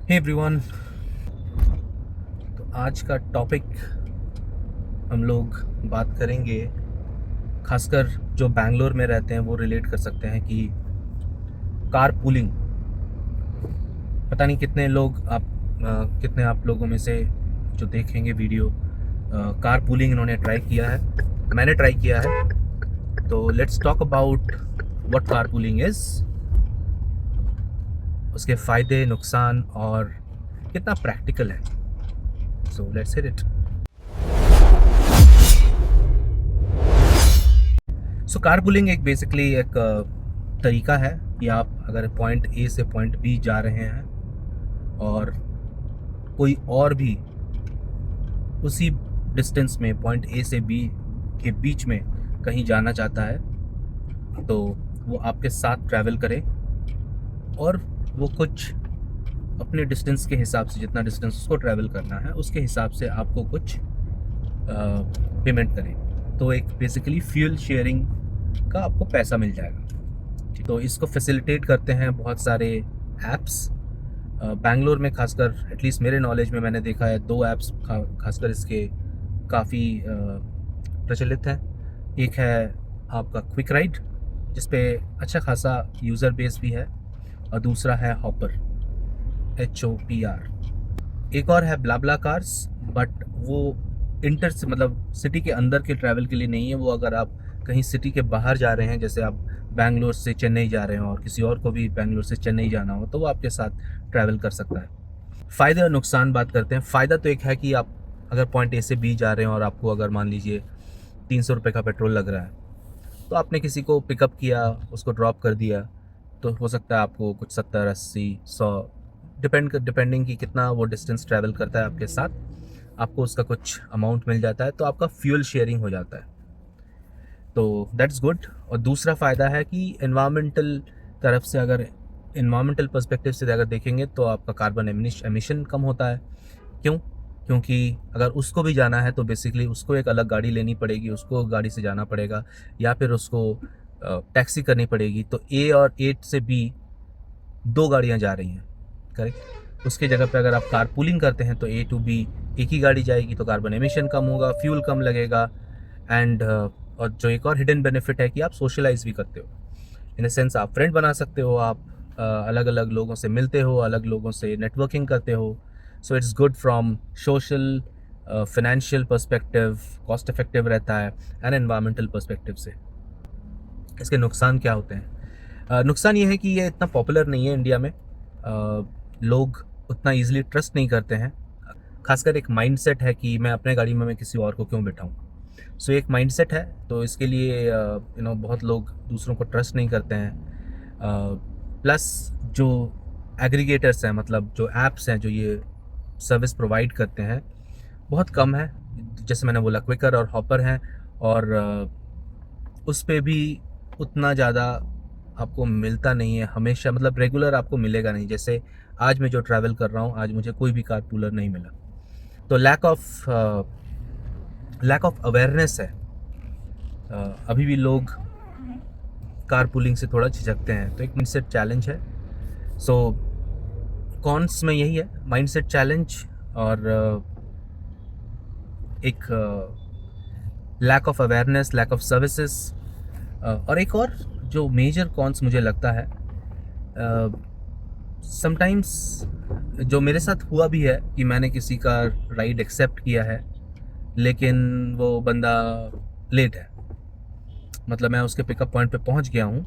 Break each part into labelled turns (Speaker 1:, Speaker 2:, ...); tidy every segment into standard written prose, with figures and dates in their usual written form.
Speaker 1: Hey everyone. तो आज का टॉपिक हम लोग बात करेंगे, खासकर जो बैंगलोर में रहते हैं वो रिलेट कर सकते हैं कि कार पूलिंग। पता नहीं कितने लोग कितने आप लोगों में से जो देखेंगे वीडियो कार पूलिंग इन्होंने ट्राई किया है। मैंने ट्राई किया है। तो let's talk about what car pooling is, उसके फ़ायदे नुकसान और कितना प्रैक्टिकल है। So let's hit it. So car pooling एक बेसिकली एक तरीका है कि आप अगर पॉइंट ए से पॉइंट बी जा रहे हैं और कोई और भी उसी डिस्टेंस में पॉइंट ए से बी के बीच में कहीं जाना चाहता है, तो वो आपके साथ ट्रैवल करे और वो कुछ अपने डिस्टेंस के हिसाब से, जितना डिस्टेंस उसको ट्रैवल करना है उसके हिसाब से आपको कुछ पेमेंट करें। तो एक बेसिकली फ्यूल शेयरिंग का आपको पैसा मिल जाएगा। तो इसको फैसिलिटेट करते हैं बहुत सारे ऐप्स। बैंगलोर में खासकर, एटलीस्ट मेरे नॉलेज में मैंने देखा है, दो ऐप्स खासकर इसके काफ़ी प्रचलित हैं। एक है आपका क्विक राइड, जिस पे अच्छा खासा यूज़र बेस भी है, और दूसरा है हॉपर, HOPR। एक और है ब्लाब्ला कार्स, बट वो इंटर से मतलब सिटी के अंदर के ट्रैवल के लिए नहीं है। वो अगर आप कहीं सिटी के बाहर जा रहे हैं, जैसे आप बैंगलोर से चेन्नई जा रहे हो और किसी और को भी बैंगलोर से चेन्नई जाना हो, तो वो आपके साथ ट्रैवल कर सकता है। फ़ायदे और नुकसान बात करते हैं। फ़ायदा तो एक है कि आप अगर पॉइंट ए से बी जा रहे हैं और आपको अगर मान लीजिए 300 रुपये का पेट्रोल लग रहा है, तो आपने किसी को पिकअप किया, उसको ड्रॉप कर दिया, तो हो सकता है आपको कुछ 70, 80, 100 डिपेंडिंग कि कितना वो डिस्टेंस ट्रैवल करता है आपके साथ, आपको उसका कुछ अमाउंट मिल जाता है। तो आपका फ्यूल शेयरिंग हो जाता है, तो दैट्स गुड। और दूसरा फ़ायदा है कि इन्वामेंटल तरफ से, अगर इन्वामेंटल पर्सपेक्टिव से अगर देखेंगे, तो आपका कार्बन एमिशन कम होता है। क्यों? क्योंकि अगर उसको भी जाना है तो बेसिकली उसको एक अलग गाड़ी लेनी पड़ेगी, उसको गाड़ी से जाना पड़ेगा, या फिर उसको टैक्सी करनी पड़ेगी। तो ए और ए से बी दो गाड़ियाँ जा रही हैं, करेक्ट। उसके जगह पे अगर आप कार पूलिंग करते हैं तो ए टू बी एक ही गाड़ी जाएगी, तो कार्बन एमिशन कम होगा, फ्यूल कम लगेगा। एंड और जो एक और हिडन बेनिफिट है कि आप सोशलाइज भी करते हो, इन द सेंस आप फ्रेंड बना सकते हो, आप अलग अलग लोगों से मिलते हो, अलग लोगों से नेटवर्किंग करते हो। So it's good from social, financial perspective, cost effective रहता है, एंड एनवायरमेंटल पर्सपेक्टिव से। इसके नुकसान क्या होते हैं? नुकसान ये है कि ये इतना पॉपुलर नहीं है इंडिया में। लोग उतना ईजिली ट्रस्ट नहीं करते हैं। खासकर एक माइंडसेट है कि मैं अपने गाड़ी में मैं किसी और को क्यों बिठाऊं। सो एक माइंडसेट है, तो इसके लिए बहुत लोग दूसरों को ट्रस्ट नहीं करते हैं। प्लस जो एग्रीगेटर्स हैं, मतलब जो ऐप्स हैं जो ये सर्विस प्रोवाइड करते हैं, बहुत कम है। जैसे मैंने बोला, क्विकर और हॉपर हैं, और उस पे भी उतना ज़्यादा आपको मिलता नहीं है हमेशा, मतलब रेगुलर आपको मिलेगा नहीं। जैसे आज मैं जो ट्रैवल कर रहा हूँ, आज मुझे कोई भी कार पूलर नहीं मिला। तो लैक ऑफ अवेयरनेस है। अभी भी लोग कार पूलिंग से थोड़ा झिझकते हैं, तो एक माइंडसेट चैलेंज है। सो कॉन्स में यही है, माइंडसेट चैलेंज और एक lack of awareness, lack of services. और एक और जो मेजर कॉन्स मुझे लगता है, समटाइम्स जो मेरे साथ हुआ भी है कि मैंने किसी का राइड एक्सेप्ट किया है, लेकिन वो बंदा लेट है। मतलब मैं उसके पिकअप पॉइंट पे पहुंच गया हूं,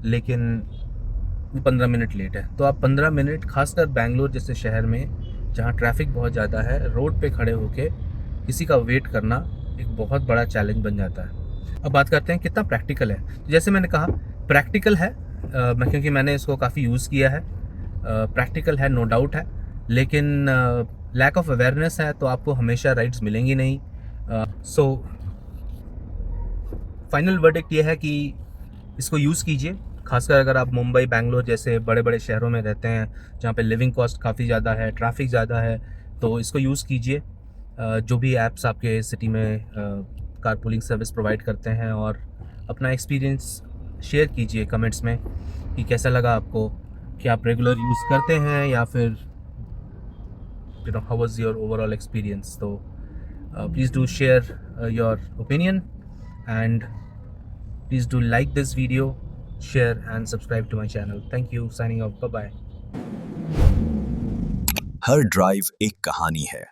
Speaker 1: लेकिन वो 15 मिनट लेट है। तो आप 15 मिनट, खासकर बैंगलोर जैसे शहर में जहाँ ट्रैफिक बहुत ज़्यादा है, रोड पे खड़े होके किसी का वेट करना एक बहुत बड़ा चैलेंज बन जाता है। अब बात करते हैं कितना प्रैक्टिकल है। तो जैसे मैंने कहा, प्रैक्टिकल है, क्योंकि मैंने इसको काफ़ी यूज़ किया है। प्रैक्टिकल है, नो डाउट है, लेकिन लैक ऑफ अवेयरनेस है, तो आपको हमेशा राइड्स मिलेंगी नहीं। सो फाइनल वर्डिक्ट ये है कि इसको यूज़ कीजिए, खासकर अगर आप मुंबई, बैंगलोर जैसे बड़े बड़े शहरों में रहते हैं, जहाँ पे लिविंग कॉस्ट काफ़ी ज़्यादा है, ट्रैफिक ज़्यादा है, तो इसको यूज़ कीजिए। जो भी ऐप्स आपके सिटी में कार पूलिंग सर्विस प्रोवाइड करते हैं, और अपना एक्सपीरियंस शेयर कीजिए कमेंट्स में कि कैसा लगा आपको, कि आप रेगुलर यूज़ करते हैं या फिर how was your overall experience. So please do share your opinion, and please do like this video, share and subscribe to my channel. Thank you. Signing off. Bye bye.
Speaker 2: Her drive एक कहानी है।